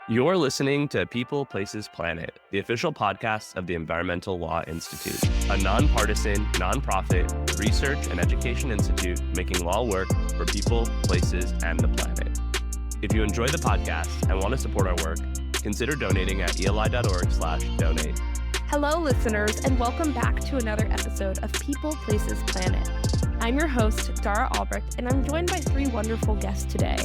You're listening to People, Places, Planet, the official podcast of the Environmental Law Institute, a nonpartisan, nonprofit research and education institute making law work for people, places, and the planet. If you enjoy the podcast and want to support our work, consider donating at eli.org/donate. Hello, listeners, and welcome back to another episode of People, Places, Planet. I'm your host, Dara Albrecht, and I'm joined by three wonderful guests today.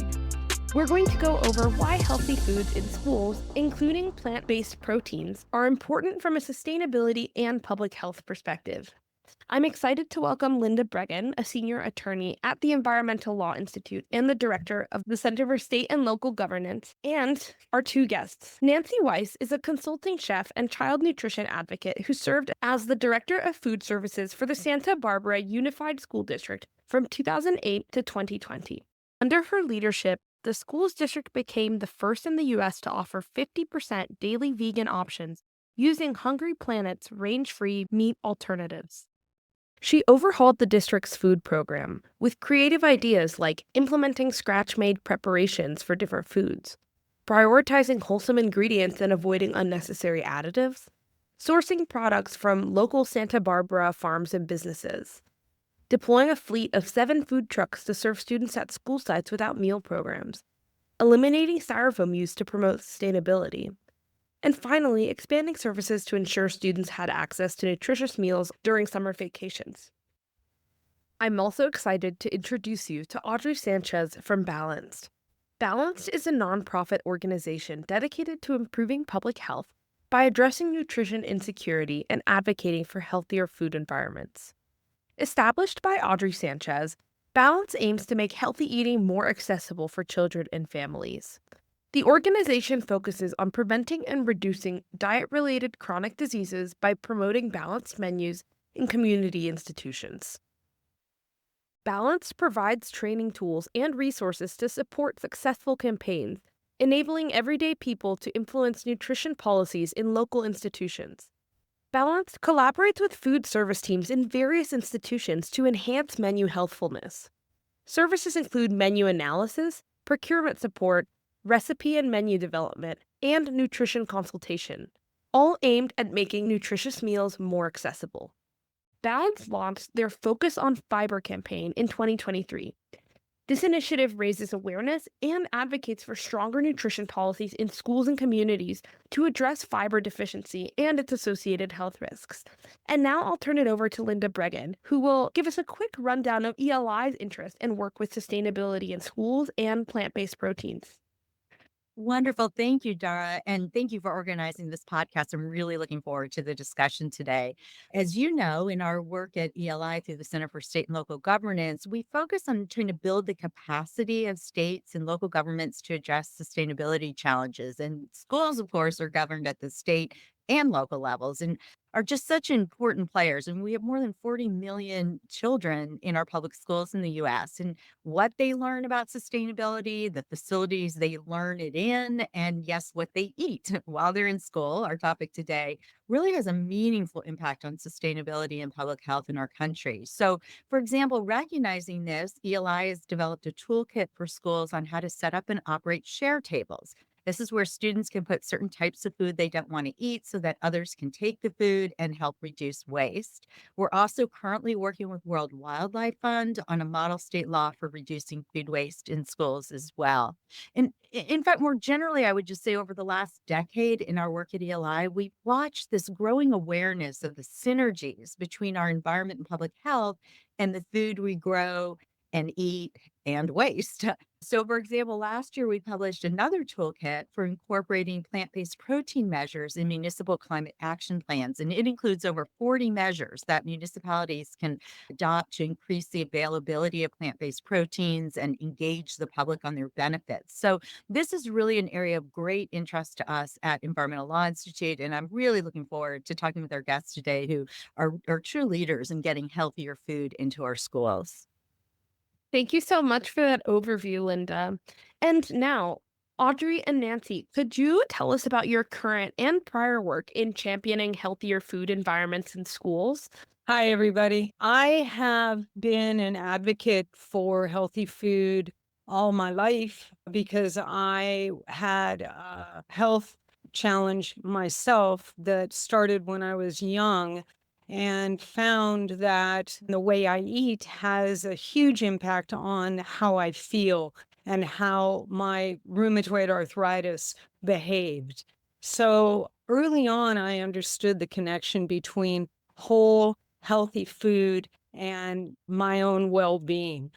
We're going to go over why healthy foods in schools, including plant-based proteins, are important from a sustainability and public health perspective. I'm excited to welcome Linda Breggin, a senior attorney at the Environmental Law Institute and the director of the Center for State and Local Governance, and our two guests. Nancy Weiss is a consulting chef and child nutrition advocate who served as the director of food services for the Santa Barbara Unified School District from 2008 to 2020. Under her leadership, the school's district became the first in the U.S. to offer 50% daily vegan options using Hungry Planet's range-free meat alternatives. She overhauled the district's food program with creative ideas like implementing scratch-made preparations for different foods, prioritizing wholesome ingredients and avoiding unnecessary additives, sourcing products from local Santa Barbara farms and businesses, deploying a fleet of 7 food trucks to serve students at school sites without meal programs, eliminating styrofoam use to promote sustainability, and finally, expanding services to ensure students had access to nutritious meals during summer vacations. I'm also excited to introduce you to Audrey Sanchez from Balanced. Balanced is a nonprofit organization dedicated to improving public health by addressing nutrition insecurity and advocating for healthier food environments. Established by Audrey Sanchez, Balance aims to make healthy eating more accessible for children and families. The organization focuses on preventing and reducing diet-related chronic diseases by promoting balanced menus in community institutions. Balance provides training tools and resources to support successful campaigns, enabling everyday people to influence nutrition policies in local institutions. Balanced collaborates with food service teams in various institutions to enhance menu healthfulness. Services include menu analysis, procurement support, recipe and menu development, and nutrition consultation, all aimed at making nutritious meals more accessible. Balanced launched their Focus on Fiber campaign in 2023. This initiative raises awareness and advocates for stronger nutrition policies in schools and communities to address fiber deficiency and its associated health risks. And now I'll turn it over to Linda Breggin, who will give us a quick rundown of ELI's interest and work with sustainability in schools and plant-based proteins. Wonderful. Thank you, Dara. And thank you for organizing this podcast. I'm really looking forward to the discussion today. As you know, in our work at ELI through the Center for State and Local Governance, we focus on trying to build the capacity of states and local governments to address sustainability challenges. And schools, of course, are governed at the state and local levels and are just such important players. And we have more than 40 million children in our public schools in the US. And what they learn about sustainability, the facilities they learn it in, and yes, what they eat while they're in school, our topic today, really has a meaningful impact on sustainability and public health in our country. So, for example, recognizing this, ELI has developed a toolkit for schools on how to set up and operate share tables. This is where students can put certain types of food they don't want to eat so that others can take the food and help reduce waste. We're also currently working with World Wildlife Fund on a model state law for reducing food waste in schools as well. And in fact, more generally, I would just say over the last decade in our work at ELI, we've watched this growing awareness of the synergies between our environment and public health and the food we grow and eat and waste. So, for example, last year we published another toolkit for incorporating plant-based protein measures in municipal climate action plans. And it includes over 40 measures that municipalities can adopt to increase the availability of plant-based proteins and engage the public on their benefits. So this is really an area of great interest to us at Environmental Law Institute. And I'm really looking forward to talking with our guests today who are true leaders in getting healthier food into our schools. Thank you so much for that overview, Linda. And now, Audrey and Nancy, could you tell us about your current and prior work in championing healthier food environments in schools? Hi, everybody. I have been an advocate for healthy food all my life because I had a health challenge myself that started when I was young and found that the way I eat has a huge impact on how I feel and how my rheumatoid arthritis behaved. So early on, I understood the connection between whole, healthy food and my own well being.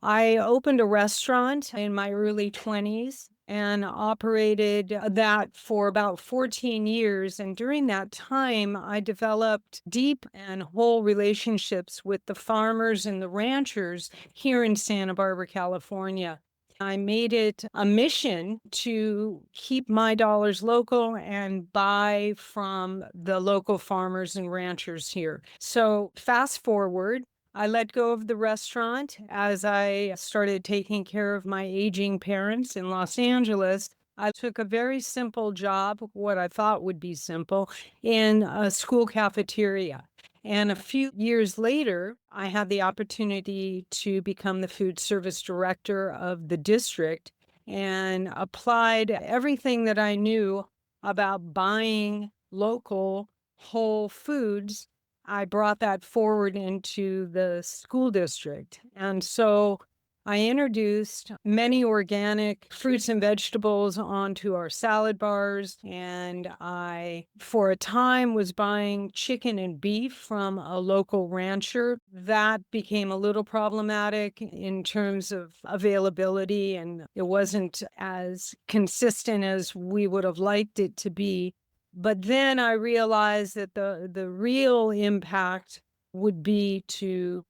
I opened a restaurant in my early 20s and operated that for about 14 years. And during that time, I developed deep and whole relationships with the farmers and the ranchers here in Santa Barbara, California. I made it a mission to keep my dollars local and buy from the local farmers and ranchers here. So, fast forward, I let go of the restaurant as I started taking care of my aging parents in Los Angeles. I took a very simple job, what I thought would be simple, in a school cafeteria. And a few years later, I had the opportunity to become the food service director of the district and applied everything that I knew about buying local whole foods. I brought that forward into the school district. And so I introduced many organic fruits and vegetables onto our salad bars. And I, for a time, was buying chicken and beef from a local rancher. That became a little problematic in terms of availability, and it wasn't as consistent as we would have liked it to be. But then I realized that the real impact would be to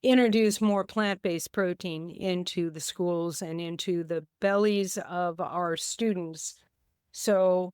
introduce more plant-based protein into the schools and into the bellies of our students. So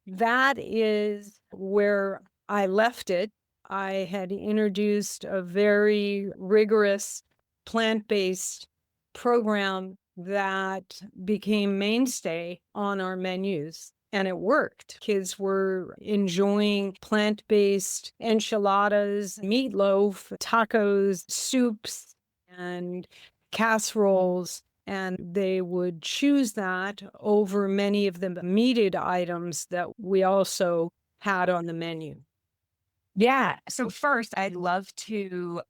that is where I left it. I had introduced a very rigorous plant-based program that became mainstay on our menus. And it worked. Kids were enjoying plant-based enchiladas, meatloaf, tacos, soups, and casseroles. And they would choose that over many of the meated items that we also had on the menu. Yeah. So first, I'd love to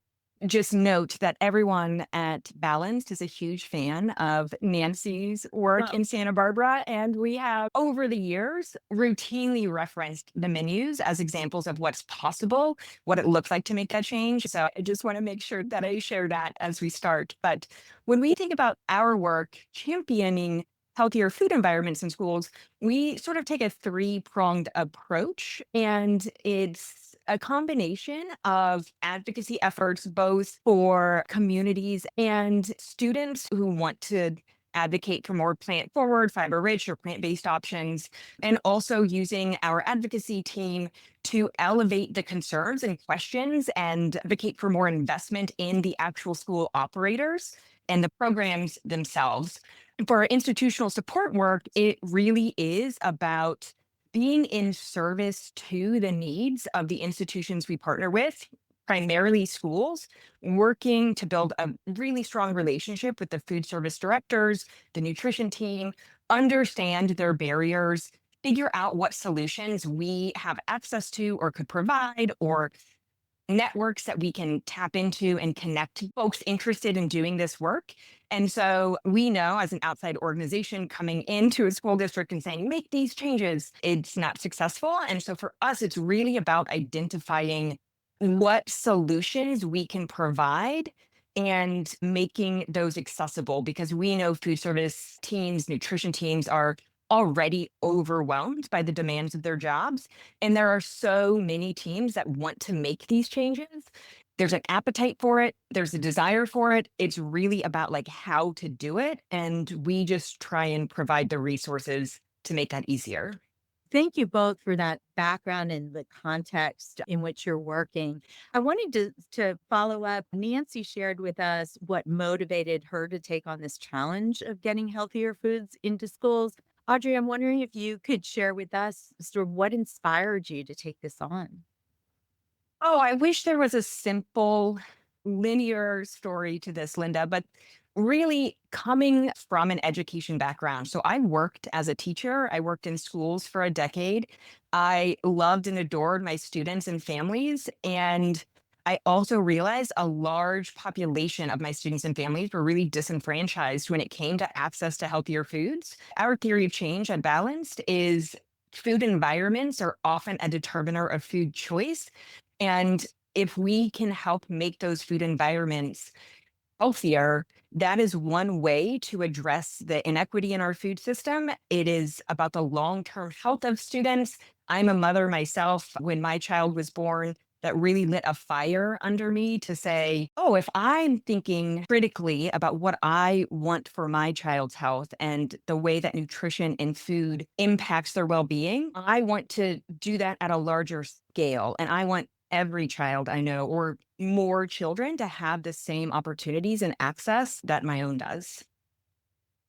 just note that everyone at Balanced is a huge fan of Nancy's work Well, in Santa Barbara. And we have, over the years, routinely referenced the menus as examples of what's possible, what it looks like to make that change. So I just want to make sure that I share that as we start. But when we think about our work championing healthier food environments in schools, we sort of take a three-pronged approach, and it's a combination of advocacy efforts, both for communities and students who want to advocate for more plant forward, fiber rich, or plant based options, and also using our advocacy team to elevate the concerns and questions and advocate for more investment in the actual school operators and the programs themselves. For our institutional support work, it really is about being in service to the needs of the institutions we partner with, primarily schools, working to build a really strong relationship with the food service directors, the nutrition team, understand their barriers, figure out what solutions we have access to or could provide, or networks that we can tap into and connect folks interested in doing this work. And so we know, as an outside organization coming into a school district and saying, make these changes, it's not successful. And so for us, it's really about identifying what solutions we can provide and making those accessible, because we know food service teams, nutrition teams are already overwhelmed by the demands of their jobs. And there are so many teams that want to make these changes. There's an appetite for it. There's a desire for it. It's really about like how to do it. And we just try and provide the resources to make that easier. Thank you both for that background and the context in which you're working. I wanted to follow up. Nancy shared with us what motivated her to take on this challenge of getting healthier foods into schools. Audrey, I'm wondering if you could share with us sort of what inspired you to take this on. Oh, I wish there was a simple linear story to this, Linda, but really coming from an education background. So I worked as a teacher. I worked in schools for a decade. I loved and adored my students and families. And I also realized a large population of my students and families were really disenfranchised when it came to access to healthier foods. Our theory of change at Balanced is food environments are often a determiner of food choice. And if we can help make those food environments healthier, that is one way to address the inequity in our food system. It is about the long-term health of students. I'm a mother myself. When my child was born, that really lit a fire under me to say, oh, if I'm thinking critically about what I want for my child's health and the way that nutrition and food impacts their well-being, I want to do that at a larger scale. And I want every child I know, or more children, to have the same opportunities and access that my own does.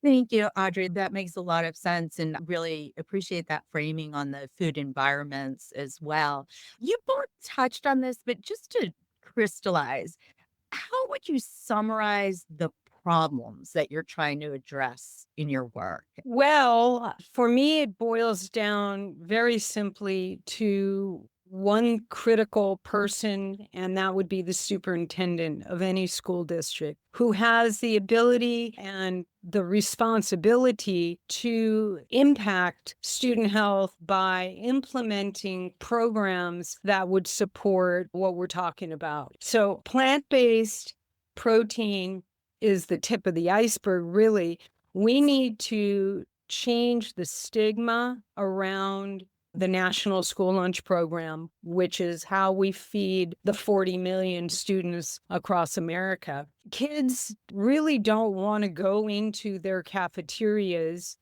Thank you, Audrey. That makes a lot of sense and really appreciate that framing on the food environments as well. You both touched on this, but just to crystallize, how would you summarize the problems that you're trying to address in your work? Well, for me, it boils down very simply to one critical person, and that would be the superintendent of any school district, who has the ability and the responsibility to impact student health by implementing programs that would support what we're talking about. So plant-based protein is the tip of the iceberg, really. We need to change the stigma around the National School Lunch Program, which is how we feed the 40 million students across America. Kids really don't want to go into their cafeterias,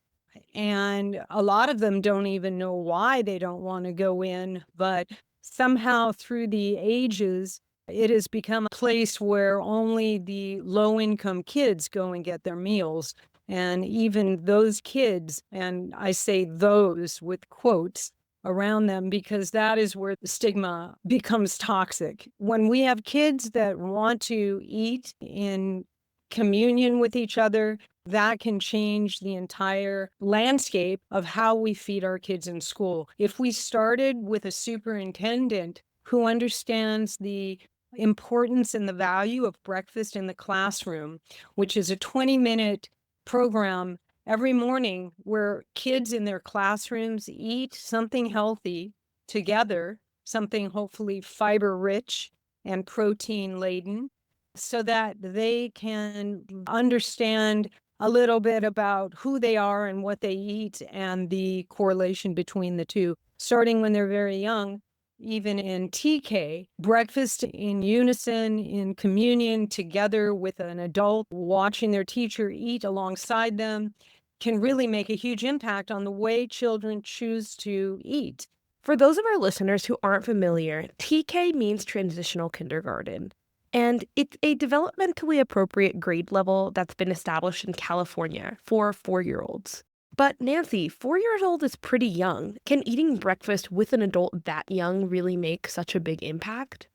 and a lot of them don't even know why they don't want to go in, but somehow through the ages, it has become a place where only the low-income kids go and get their meals. And even those kids, and I say those with quotes around them, because that is where the stigma becomes toxic. When we have kids that want to eat in communion with each other, that can change the entire landscape of how we feed our kids in school. If we started with a superintendent who understands the importance and the value of breakfast in the classroom, which is a 20-minute program every morning where kids in their classrooms eat something healthy together, something hopefully fiber rich and protein laden, so that they can understand a little bit about who they are and what they eat and the correlation between the two, starting when they're very young. Even in TK, breakfast in unison, in communion together with an adult, watching their teacher eat alongside them, can really make a huge impact on the way children choose to eat. For those of our listeners who aren't familiar, TK means transitional kindergarten, and it's a developmentally appropriate grade level that's been established in California for 4-year-olds. But Nancy, 4 years old is pretty young. Can eating breakfast with an adult that young really make such a big impact?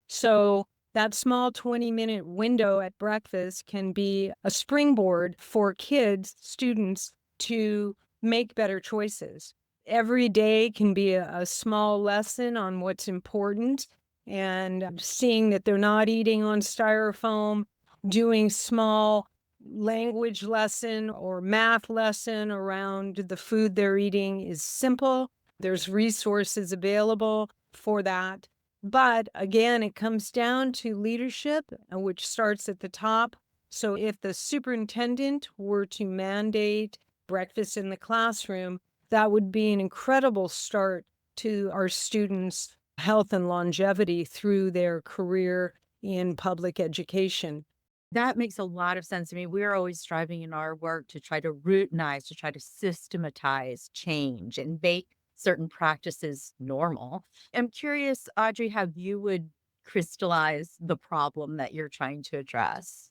So that small 20-minute window at breakfast can be a springboard for kids, students, to make better choices. Every day can be a small lesson on what's important, and seeing that they're not eating on styrofoam, doing small language lesson or math lesson around the food they're eating is simple. There's resources available for that. But again, it comes down to leadership, which starts at the top. So if the superintendent were to mandate breakfast in the classroom, that would be an incredible start to our students' health and longevity through their career in public education. That makes a lot of sense to me. We're always striving in our work to try to routinize, to try to systematize change and make certain practices normal. I'm curious, Audrey, how you would crystallize the problem that you're trying to address.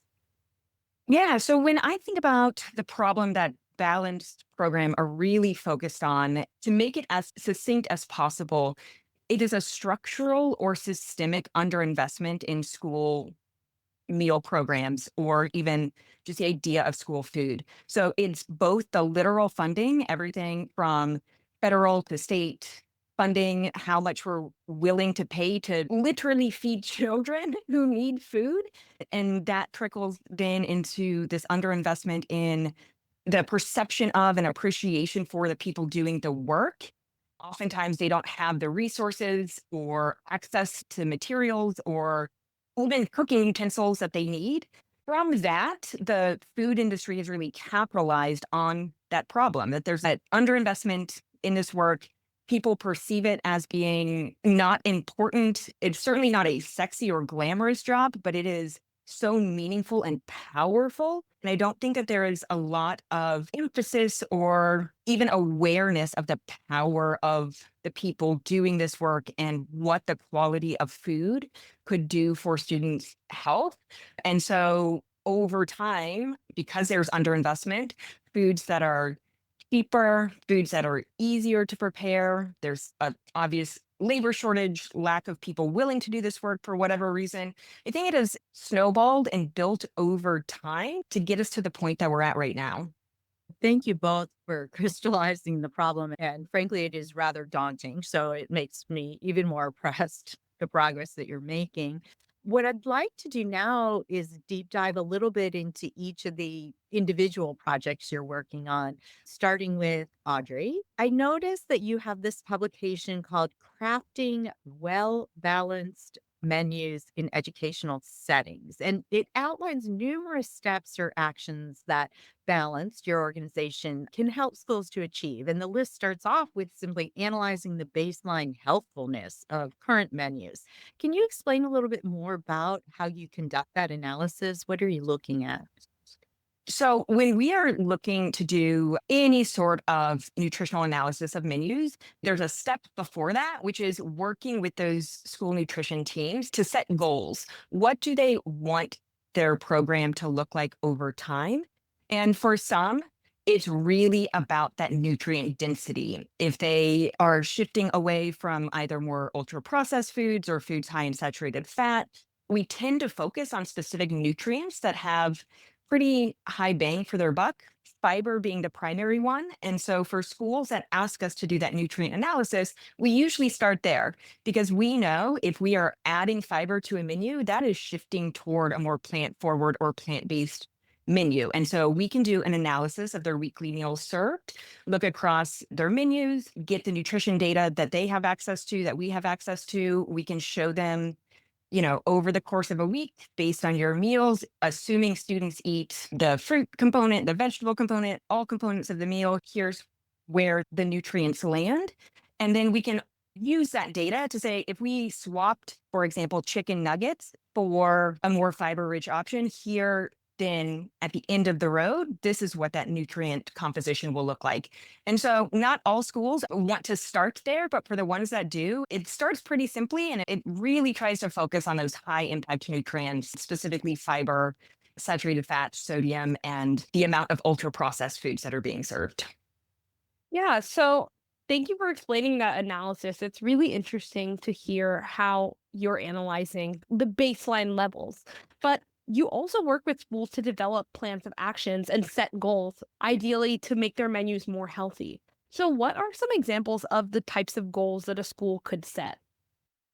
Yeah. So when I think about the problem that Balanced program are really focused on, to make it as succinct as possible, it is a structural or systemic underinvestment in school meal programs or even just the idea of school food. So it's both the literal funding, everything from federal to state funding, how much we're willing to pay to literally feed children who need food. And that trickles then into this underinvestment in the perception of and appreciation for the people doing the work. Oftentimes, they don't have the resources or access to materials or even cooking utensils that they need. From that, the food industry has really capitalized on that problem, that there's that underinvestment in this work. People perceive it as being not important. It's certainly not a sexy or glamorous job, but it is so meaningful and powerful. And I don't think that there is a lot of emphasis or even awareness of the power of the people doing this work and what the quality of food could do for students' health. And so over time, because there's underinvestment, foods that are cheaper, foods that are easier to prepare, there's an obvious labor shortage, lack of people willing to do this work for whatever reason. I think it has snowballed and built over time to get us to the point that we're at right now. Thank you both for crystallizing the problem. And frankly, it is rather daunting. So it makes me even more impressed the progress that you're making. What I'd like to do now is deep dive a little bit into each of the individual projects you're working on, starting with Audrey. I noticed that you have this publication called Crafting Well Balanced Menus in Educational Settings, and it outlines numerous steps or actions that balanced your organization can help schools to achieve. And the list starts off with simply analyzing the baseline healthfulness of current menus. Can you explain a little bit more about how you conduct that analysis? What are you looking at? So, when we are looking to do any sort of nutritional analysis of menus, there's a step before that, which is working with those school nutrition teams to set goals. What do they want their program to look like over time? And for some, it's really about that nutrient density. If they are shifting away from either more ultra processed foods or foods high in saturated fat, we tend to focus on specific nutrients that have pretty high bang for their buck, fiber being the primary one. And so for schools that ask us to do that nutrient analysis, we usually start there because we know if we are adding fiber to a menu, that is shifting toward a more plant forward or plant based menu. And so we can do an analysis of their weekly meals served, look across their menus, get the nutrition data that they have access to, that we have access to. We can show them, over the course of a week, based on your meals, assuming students eat the fruit component, the vegetable component, all components of the meal, here's where the nutrients land. And then we can use that data to say, if we swapped, for example, chicken nuggets for a more fiber rich option here, then at the end of the road, this is what that nutrient composition will look like. And so not all schools want to start there, but for the ones that do, it starts pretty simply and it really tries to focus on those high impact nutrients, specifically fiber, saturated fat, sodium, and the amount of ultra processed foods that are being served. Yeah, so thank you for explaining that analysis. It's really interesting to hear how you're analyzing the baseline levels. But you also work with schools to develop plans of actions and set goals, ideally to make their menus more healthy. So, what are some examples of the types of goals that a school could set?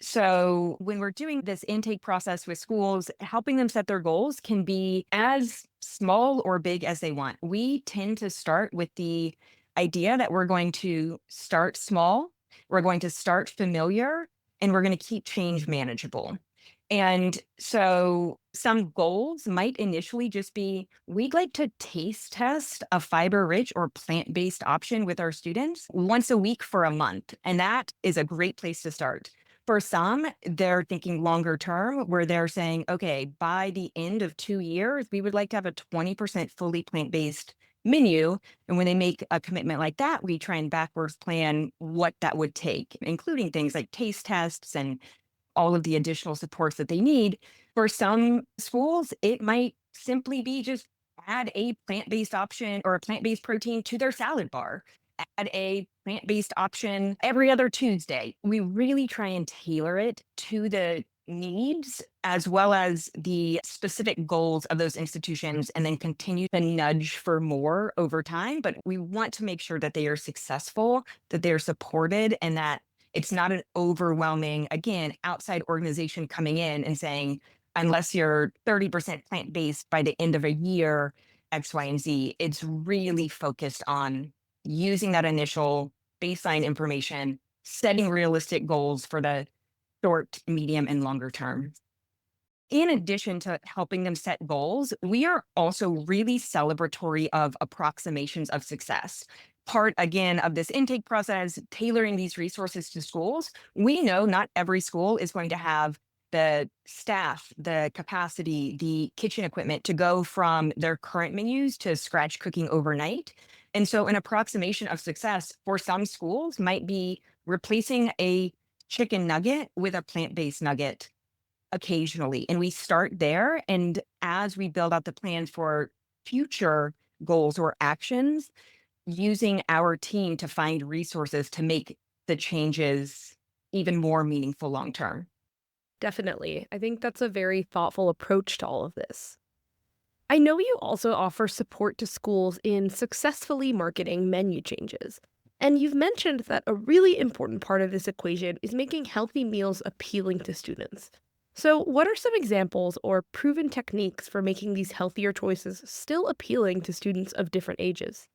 So, when we're doing this intake process with schools, helping them set their goals can be as small or big as they want. We tend to start with the idea that we're going to start small, we're going to start familiar, and we're going to keep change manageable. And so some goals might initially just be we'd like to taste test a fiber rich or plant based option with our students once a week for a month. And that is a great place to start. For some, they're thinking longer term where they're saying, okay, by the end of 2 years, we would like to have a 20% fully plant based menu. And when they make a commitment like that, we try and backwards plan what that would take, including things like taste tests and all of the additional supports that they need. For some schools, it might simply be just add a plant-based option or a plant-based protein to their salad bar, add a plant-based option every other Tuesday. We really try and tailor it to the needs as well as the specific goals of those institutions and then continue to nudge for more over time. But we want to make sure that they are successful, that they're supported, and that it's not an overwhelming, again, outside organization coming in and saying, unless you're 30% plant-based by the end of a year, X, Y, and Z. It's really focused on using that initial baseline information, setting realistic goals for the short, medium, and longer term. In addition to helping them set goals, we are also really celebratory of approximations of success. Part, again, of this intake process, tailoring these resources to schools. We know not every school is going to have the staff, the capacity, the kitchen equipment to go from their current menus to scratch cooking overnight. And so an approximation of success for some schools might be replacing a chicken nugget with a plant-based nugget occasionally. And we start there. And as we build out the plans for future goals or actions, using our team to find resources to make the changes even more meaningful long term. Definitely. I think that's a very thoughtful approach to all of this. I know you also offer support to schools in successfully marketing menu changes. And you've mentioned that a really important part of this equation is making healthy meals appealing to students. So, what are some examples or proven techniques for making these healthier choices still appealing to students of different ages?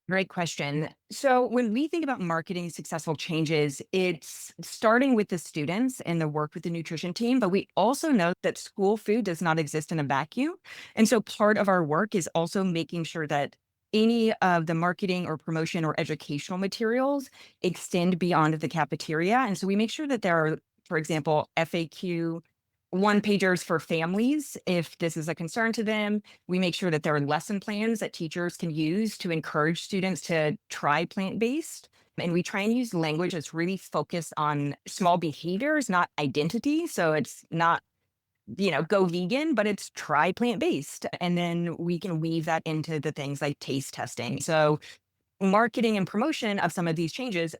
Great question. So, when we think about marketing successful changes, it's starting with the students and the work with the nutrition team, but we also know that school food does not exist in a vacuum. And so, part of our work is also making sure that any of the marketing or promotion or educational materials extend beyond the cafeteria. And so, we make sure that there are, for example, FAQ one pagers for families if this is a concern to them. We make sure that there are lesson plans that teachers can use to encourage students to try plant-based. And we try and use language that's really focused on small behaviors, not identity. So it's not, go vegan, but it's try plant-based. And then we can weave that into the things like taste testing. So marketing and promotion of some of these changes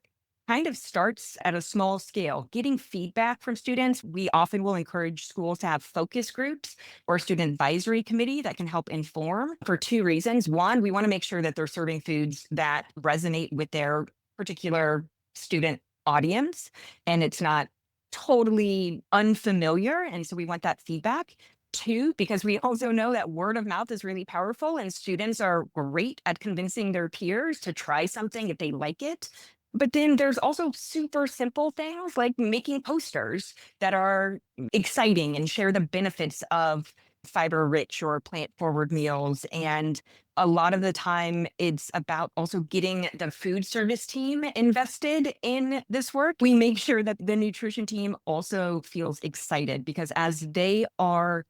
kind of starts at a small scale, getting feedback from students. We often will encourage schools to have focus groups or student advisory committee that can help inform for two reasons. One, we want to make sure that they're serving foods that resonate with their particular student audience and it's not totally unfamiliar. And so we want that feedback. Two, because we also know that word of mouth is really powerful and students are great at convincing their peers to try something if they like it. But then there's also super simple things like making posters that are exciting and share the benefits of fiber rich or plant forward meals. And a lot of the time, it's about also getting the food service team invested in this work. We make sure that the nutrition team also feels excited because as they are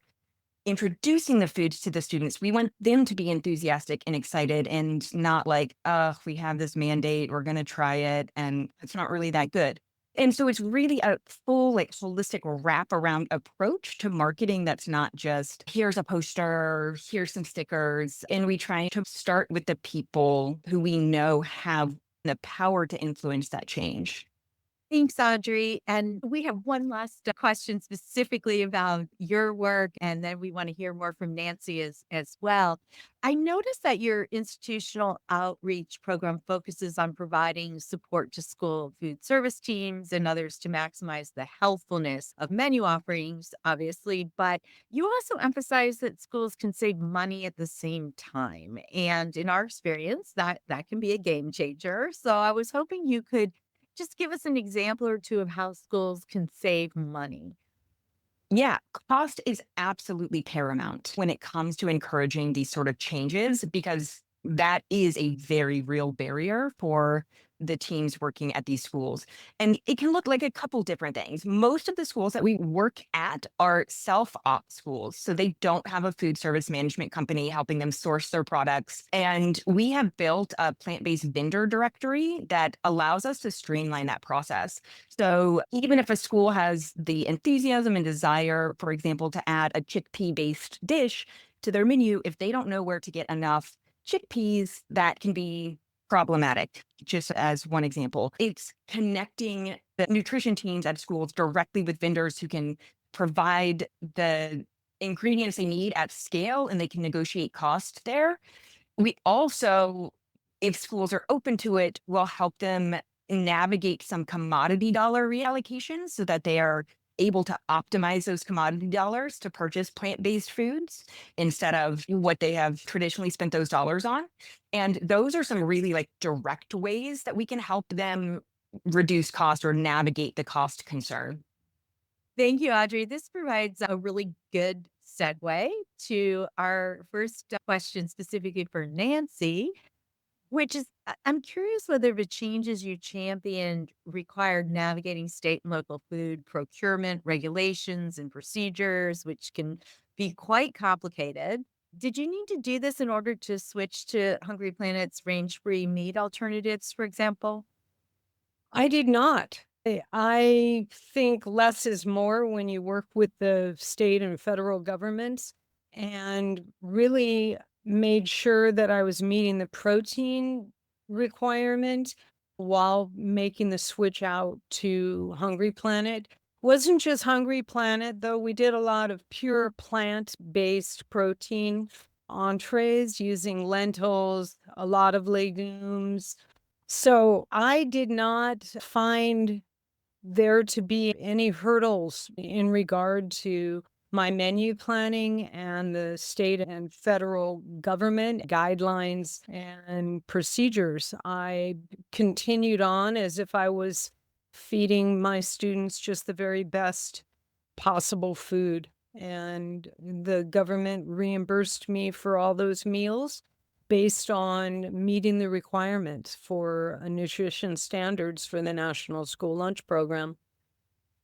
introducing the foods to the students, we want them to be enthusiastic and excited and not like, we have this mandate, we're going to try it, and it's not really that good. And so it's really a full, like, holistic wraparound approach to marketing that's not just here's a poster, here's some stickers. And we try to start with the people who we know have the power to influence that change. Thanks, Audrey. And we have one last question specifically about your work, and then we want to hear more from Nancy as well. I noticed that your institutional outreach program focuses on providing support to school food service teams and others to maximize the healthfulness of menu offerings, obviously, but you also emphasize that schools can save money at the same time. And in our experience, that can be a game changer. So I was hoping you could just give us an example or two of how schools can save money. Yeah, cost is absolutely paramount when it comes to encouraging these sort of changes because that is a very real barrier for the teams working at these schools. And it can look like a couple different things. Most of the schools that we work at are self-op schools. So they don't have a food service management company helping them source their products. And we have built a plant-based vendor directory that allows us to streamline that process. So even if a school has the enthusiasm and desire, for example, to add a chickpea-based dish to their menu, if they don't know where to get enough chickpeas, that can be problematic, just as one example. It's connecting the nutrition teams at schools directly with vendors who can provide the ingredients they need at scale and they can negotiate cost there. We also, if schools are open to it, will help them navigate some commodity dollar reallocations so that they are able to optimize those commodity dollars to purchase plant-based foods instead of what they have traditionally spent those dollars on. And those are some really like direct ways that we can help them reduce cost or navigate the cost concern. Thank you, Audrey. This provides a really good segue to our first question specifically for Nancy, which is I'm curious whether the changes you championed required navigating state and local food procurement regulations and procedures, which can be quite complicated. Did you need to do this in order to switch to Hungry Planet's range-free meat alternatives, for example? I did not. I think less is more when you work with the state and federal governments, and really made sure that I was meeting the protein requirement while making the switch out to Hungry Planet. Wasn't just Hungry Planet, though. We did a lot of pure plant-based protein entrees using lentils, a lot of legumes. So I did not find there to be any hurdles in regard to my menu planning and the state and federal government guidelines and procedures. I continued on as if I was feeding my students just the very best possible food. And the government reimbursed me for all those meals based on meeting the requirements for nutrition standards for the National School Lunch Program.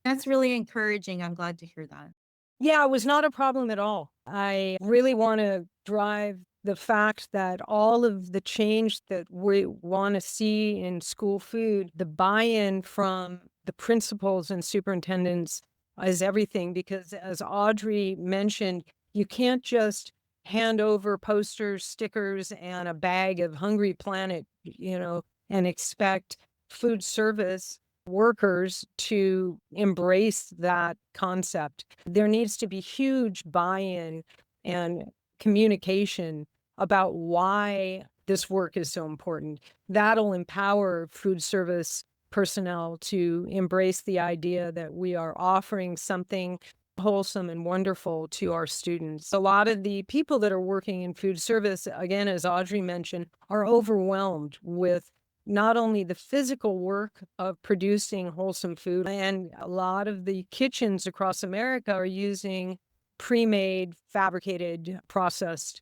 That's really encouraging. I'm glad to hear that. Yeah, it was not a problem at all. I really want to drive the fact that all of the change that we want to see in school food, the buy-in from the principals and superintendents is everything, because as Audrey mentioned, you can't just hand over posters, stickers, and a bag of Hungry Planet, and expect food service workers to embrace that concept. There needs to be huge buy-in and communication about why this work is so important. That'll empower food service personnel to embrace the idea that we are offering something wholesome and wonderful to our students. A lot of the people that are working in food service, again, as Audrey mentioned, are overwhelmed with not only the physical work of producing wholesome food, and a lot of the kitchens across America are using pre-made, fabricated, processed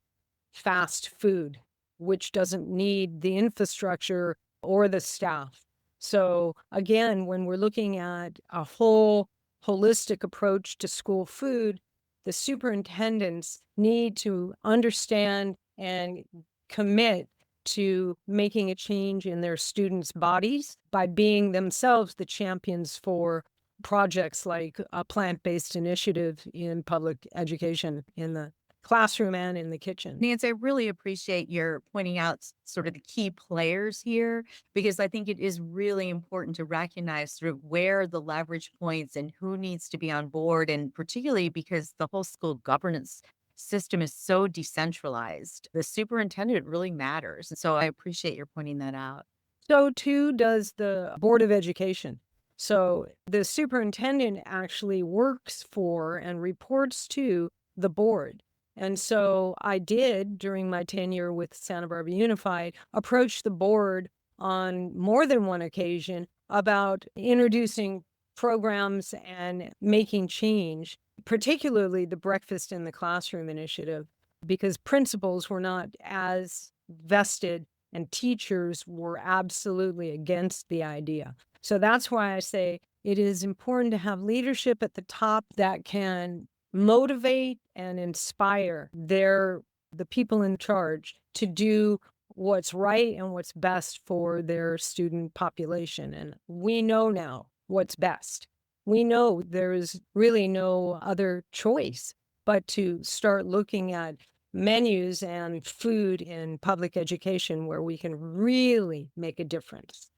fast food, which doesn't need the infrastructure or the staff. So again, when we're looking at a whole holistic approach to school food, the superintendents need to understand and commit to making a change in their students' bodies by being themselves the champions for projects like a plant-based initiative in public education, in the classroom and in the kitchen. Nancy, I really appreciate your pointing out sort of the key players here, because I think it is really important to recognize sort of where the leverage points and who needs to be on board, and particularly because the whole school governance system is so decentralized. The superintendent really matters. And so I appreciate your pointing that out. So too does the Board of Education. So the superintendent actually works for and reports to the board. And so I did, during my tenure with Santa Barbara Unified, approach the board on more than one occasion about introducing programs and making change, particularly the Breakfast in the Classroom initiative, because principals were not as vested and teachers were absolutely against the idea. So that's why I say it is important to have leadership at the top that can motivate and inspire the people in charge to do what's right and what's best for their student population. And we know now what's best. We know there is really no other choice but to start looking at menus and food in public education where we can really make a difference.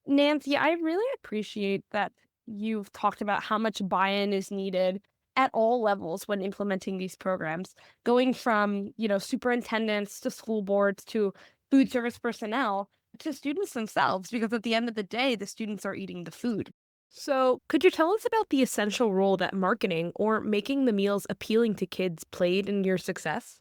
Nancy, I really appreciate that You've talked about how much buy-in is needed at all levels when implementing these programs, going from, superintendents to school boards to food service personnel to students themselves, because at the end of the day, the students are eating the food. So, could you tell us about the essential role that marketing or making the meals appealing to kids played in your success?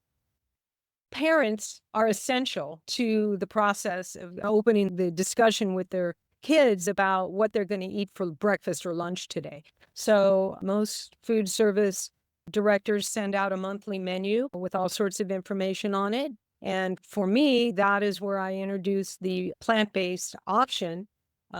Parents are essential to the process of opening the discussion with their kids about what they're going to eat for breakfast or lunch today. So, most food service directors send out a monthly menu with all sorts of information on it. And for me, that is where I introduced the plant based option.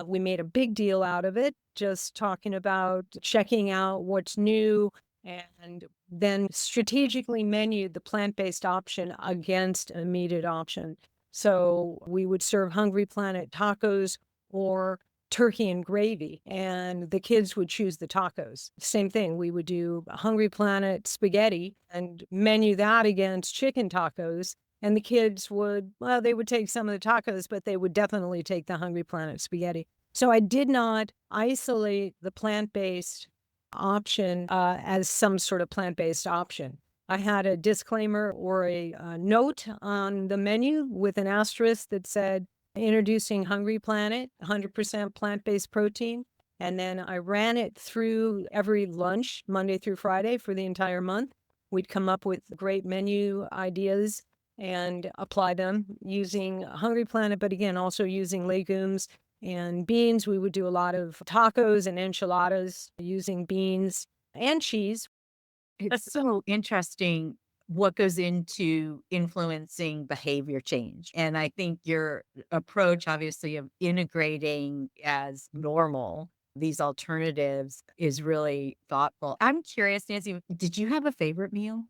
We made a big deal out of it, just talking about checking out what's new and then strategically menued the plant-based option against a meated option. So we would serve Hungry Planet tacos or turkey and gravy, and the kids would choose the tacos. Same thing, we would do Hungry Planet spaghetti and menu that against chicken tacos. And the kids would, well, they would take some of the tacos, but they would definitely take the Hungry Planet spaghetti. So I did not isolate the plant-based option as some sort of plant-based option. I had a disclaimer or a note on the menu with an asterisk that said, introducing Hungry Planet, 100% plant-based protein. And then I ran it through every lunch, Monday through Friday for the entire month. We'd come up with great menu ideas and apply them using Hungry Planet, but again, also using legumes and beans. We would do a lot of tacos and enchiladas using beans and cheese. It's so interesting what goes into influencing behavior change. And I think your approach, obviously, of integrating as normal these alternatives is really thoughtful. I'm curious, Nancy, did you have a favorite meal?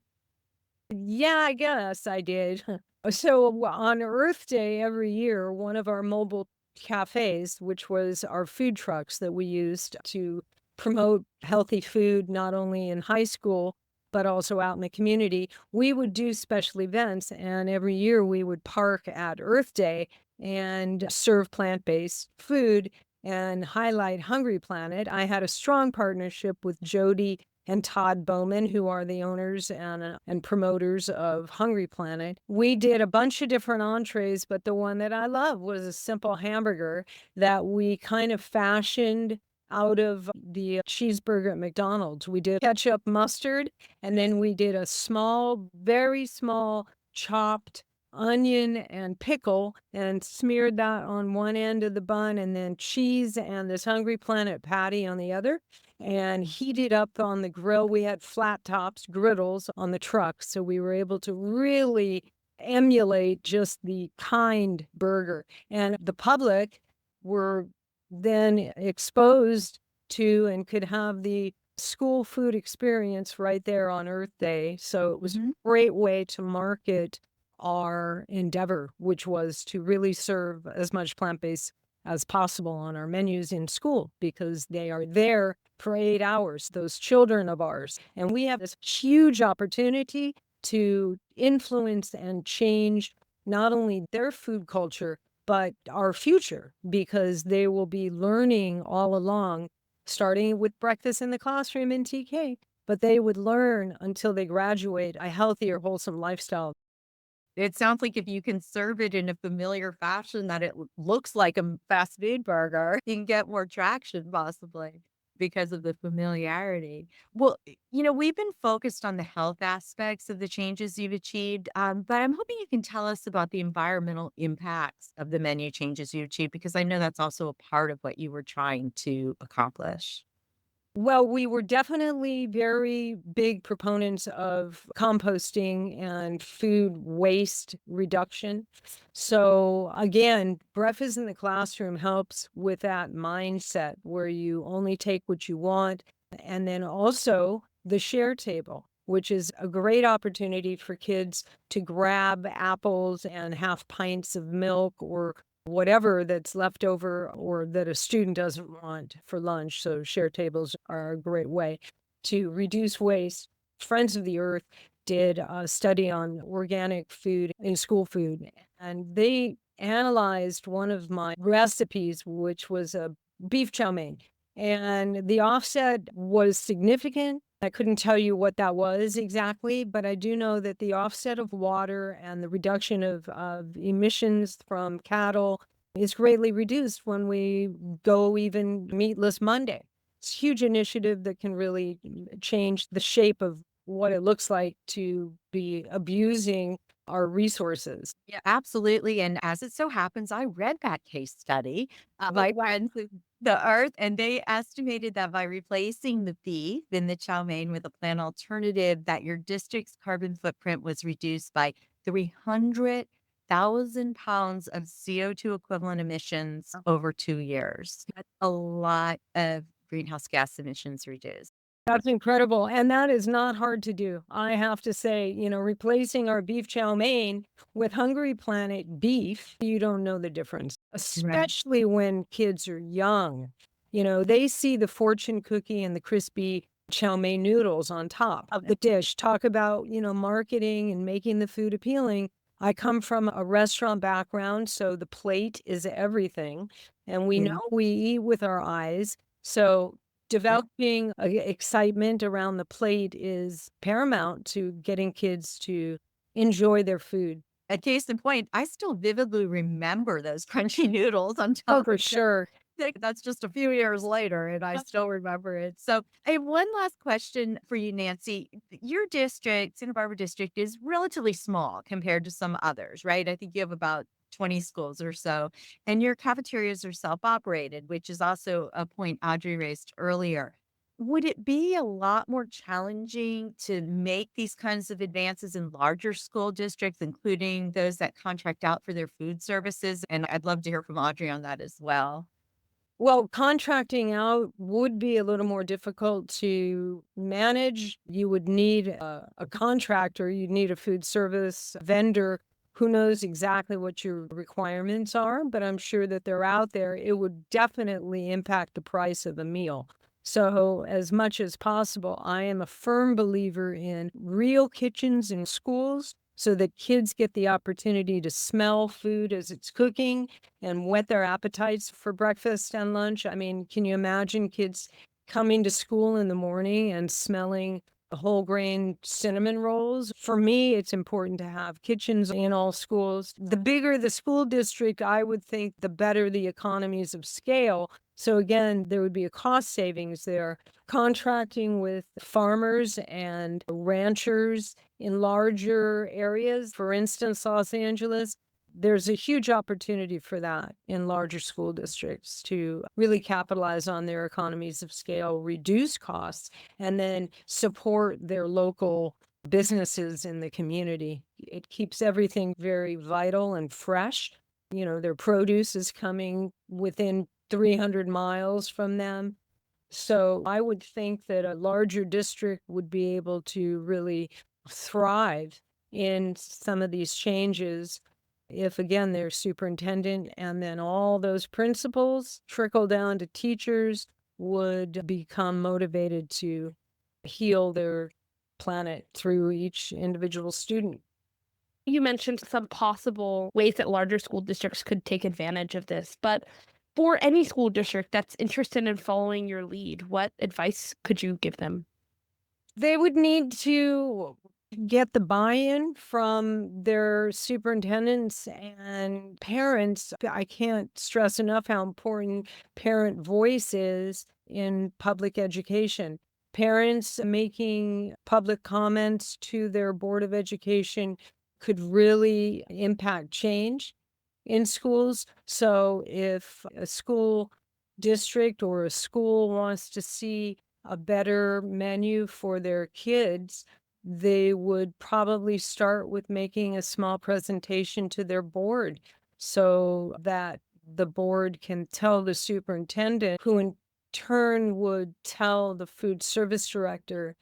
Yeah, I guess I did. So on Earth Day every year, one of our mobile cafes, which was our food trucks that we used to promote healthy food, not only in high school, but also out in the community, we would do special events. And every year we would park at Earth Day and serve plant-based food and highlight Hungry Planet. I had a strong partnership with Jody and Todd Bowman, who are the owners and promoters of Hungry Planet. We did a bunch of different entrees, but the one that I love was a simple hamburger that we kind of fashioned out of the cheeseburger at McDonald's. We did ketchup, mustard, and then we did a small, very small chopped onion and pickle and smeared that on one end of the bun, and then cheese and this Hungry Planet patty on the other, and heated up on the grill. We had flat tops, griddles on the truck, so we were able to really emulate just the kind burger. And the public were then exposed to and could have the school food experience right there on Earth Day. So it was a great way to market our endeavor, which was to really serve as much plant-based as possible on our menus in school, because they are there for 8 hours, those children of ours. And we have this huge opportunity to influence and change not only their food culture, but our future, because they will be learning all along, starting with breakfast in the classroom in TK, but they would learn until they graduate a healthier, wholesome lifestyle. It sounds like if you can serve it in a familiar fashion that it looks like a fast food burger, you can get more traction possibly because of the familiarity. Well, we've been focused on the health aspects of the changes you've achieved, but I'm hoping you can tell us about the environmental impacts of the menu changes you achieved, because I know that's also a part of what you were trying to accomplish. Well, we were definitely very big proponents of composting and food waste reduction. So again, breakfast in the classroom helps with that mindset where you only take what you want. And then also the share table, which is a great opportunity for kids to grab apples and half pints of milk or whatever that's left over or that a student doesn't want for lunch. So share tables are a great way to reduce waste. Friends of the Earth did a study on organic food in school food, and they analyzed one of my recipes, which was a beef chow mein. And the offset was significant. I couldn't tell you what that was exactly, but I do know that the offset of water and the reduction of emissions from cattle is greatly reduced when we go even meatless Monday. It's a huge initiative that can really change the shape of what it looks like to be abusing our resources. Yeah, absolutely. And as it so happens, I read that case study by Friends of the Earth, and they estimated that by replacing the beef in the chow mein with a plant alternative, that your district's carbon footprint was reduced by 300,000 pounds of CO2 equivalent emissions over 2 years. That's a lot of greenhouse gas emissions reduced. That's incredible. And that is not hard to do. I have to say, replacing our beef chow mein with Hungry Planet beef, you don't know the difference, Right. especially when kids are young. They see the fortune cookie and the crispy chow mein noodles on top of the dish. Talk about, marketing and making the food appealing. I come from a restaurant background, so the plate is everything. And we know we eat with our eyes. So developing excitement around the plate is paramount to getting kids to enjoy their food. A case in point, I still vividly remember those crunchy noodles on top Oh, for of sure. that's just a few years later, and I still remember it. So, I have one last question for you, Nancy. Your district, Santa Barbara district, is relatively small compared to some others, right? I think you have about 20 schools or so, and your cafeterias are self-operated, which is also a point Audrey raised earlier. Would it be a lot more challenging to make these kinds of advances in larger school districts, including those that contract out for their food services? And I'd love to hear from Audrey on that as well. Well, contracting out would be a little more difficult to manage. You would need a contractor, you'd need a food service vendor who knows exactly what your requirements are, but I'm sure that they're out there. It would definitely impact the price of the meal. So, as much as possible, I am a firm believer in real kitchens in schools so that kids get the opportunity to smell food as it's cooking and whet their appetites for breakfast and lunch. I mean, can you imagine kids coming to school in the morning and smelling whole grain cinnamon rolls? For me, it's important to have kitchens in all schools. The bigger the school district, I would think the better the economies of scale. So again, there would be a cost savings there. Contracting with farmers and ranchers in larger areas, for instance, Los Angeles, there's a huge opportunity for that in larger school districts to really capitalize on their economies of scale, reduce costs, and then support their local businesses in the community. It keeps everything very vital and fresh. Their produce is coming within 300 miles from them. So I would think that a larger district would be able to really thrive in some of these changes if, again, their superintendent and then all those principals trickle down to teachers would become motivated to heal their planet through each individual student. You mentioned some possible ways that larger school districts could take advantage of this, but for any school district that's interested in following your lead, what advice could you give them? They would need to get the buy-in from their superintendents and parents. I can't stress enough how important parent voice is in public education. Parents making public comments to their Board of Education could really impact change in schools. So if a school district or a school wants to see a better menu for their kids, they would probably start with making a small presentation to their board so that the board can tell the superintendent, who in turn would tell the food service director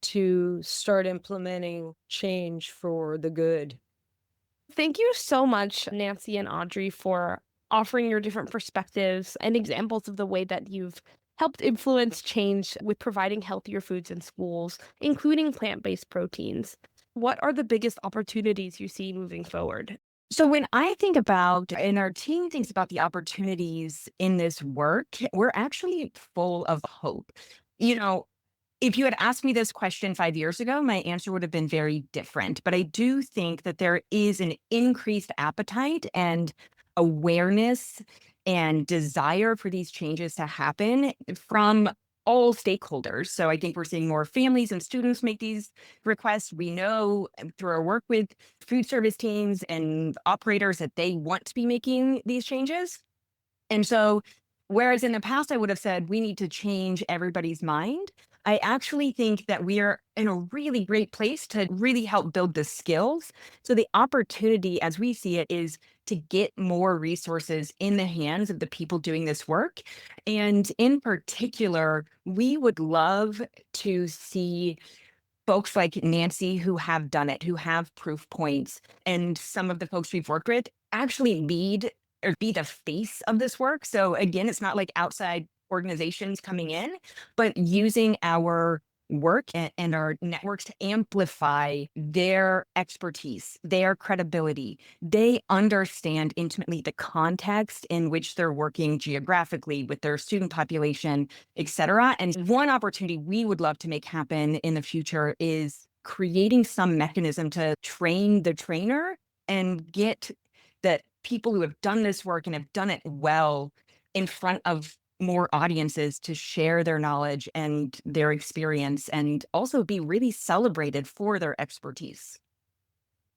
to start implementing change for the good. Thank you so much, Nancy and Audrey, for offering your different perspectives and examples of the way that you've helped influence change with providing healthier foods in schools, including plant-based proteins. What are the biggest opportunities you see moving forward? So when I think about, and our team thinks about the opportunities in this work, we're actually full of hope. You know, if you had asked me this question 5 years ago, my answer would have been very different. But I do think that there is an increased appetite and awareness and desire for these changes to happen from all stakeholders. So I think we're seeing more families and students make these requests. We know through our work with food service teams and operators that they want to be making these changes. And so, whereas in the past I would have said we need to change everybody's mind, I actually think that we are in a really great place to really help build the skills. So, the opportunity as we see it is to get more resources in the hands of the people doing this work. And in particular, we would love to see folks like Nancy who have done it, who have proof points, and some of the folks we've worked with actually lead or be the face of this work. So again, it's not like outside organizations coming in, but using our work and our networks to amplify their expertise, their credibility. They understand intimately the context in which they're working geographically with their student population, et cetera. And one opportunity we would love to make happen in the future is creating some mechanism to train the trainer and get that people who have done this work and have done it well in front of more audiences to share their knowledge and their experience and also be really celebrated for their expertise.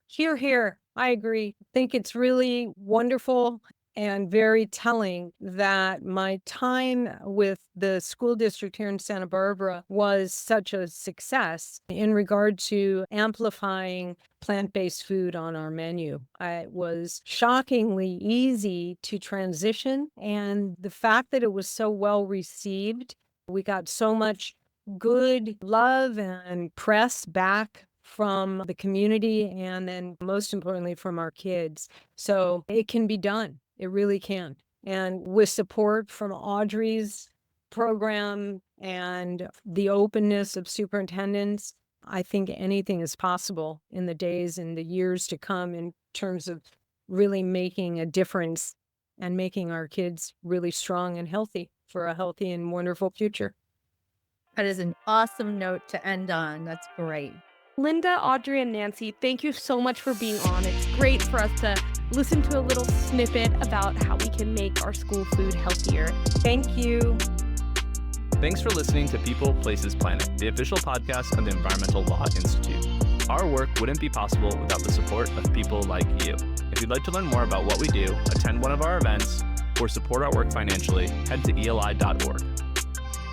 Here, here. I agree. I think it's really wonderful and very telling that my time with the school district here in Santa Barbara was such a success in regard to amplifying plant-based food on our menu. It was shockingly easy to transition, and the fact that it was so well received, we got so much good love and press back from the community, and then most importantly from our kids. So it can be done. It really can. And with support from Audrey's program and the openness of superintendents, I think anything is possible in the days and the years to come in terms of really making a difference and making our kids really strong and healthy for a healthy and wonderful future. That is an awesome note to end on. That's great. Linda, Audrey, and Nancy, thank you so much for being on. It's great for us to listen to a little snippet about how we can make our school food healthier. Thank you. Thanks for listening to People, Places, Planet, the official podcast of the Environmental Law Institute. Our work wouldn't be possible without the support of people like you. If you'd like to learn more about what we do, attend one of our events, or support our work financially, head to eli.org.